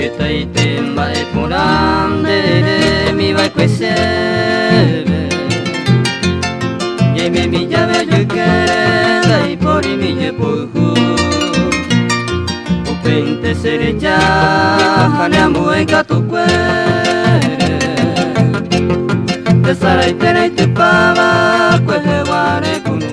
Itaite mbae puram de mi vai quesebe Yeme mi llave yukere dai pori mi yepuhu Upente serecha haneamu eka tu kwere Te sarai tere te pava kwehe ware kunu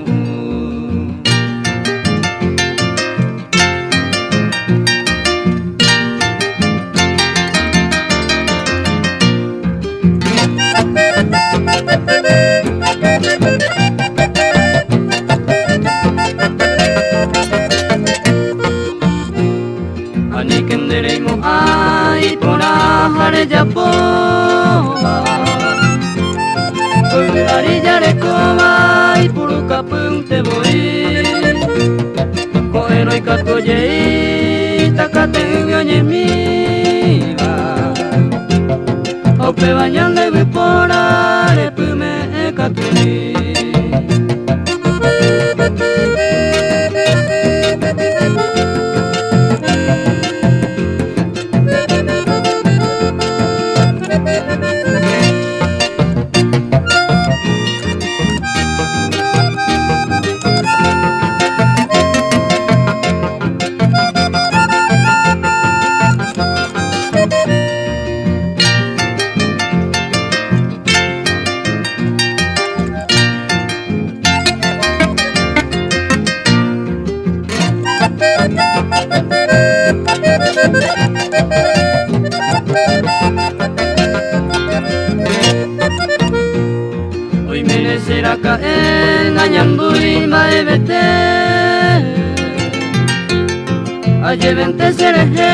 Anikenderemo ai pora hare japoa Koiru ari jare komai puru kapung te boi Koeroi kato jei takate uvyo nyemiwa Ope banyande vipora repume ekaturi Hoy merecerá caer ngañambui mae bete Aye vente sereje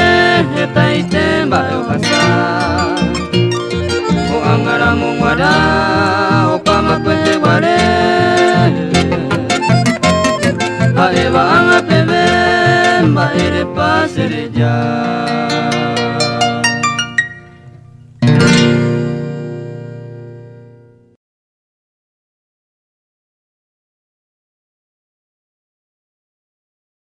taite mbae ohasa O angara mungwara o pama kwete ware Ae va anga pebe mbae repa sereja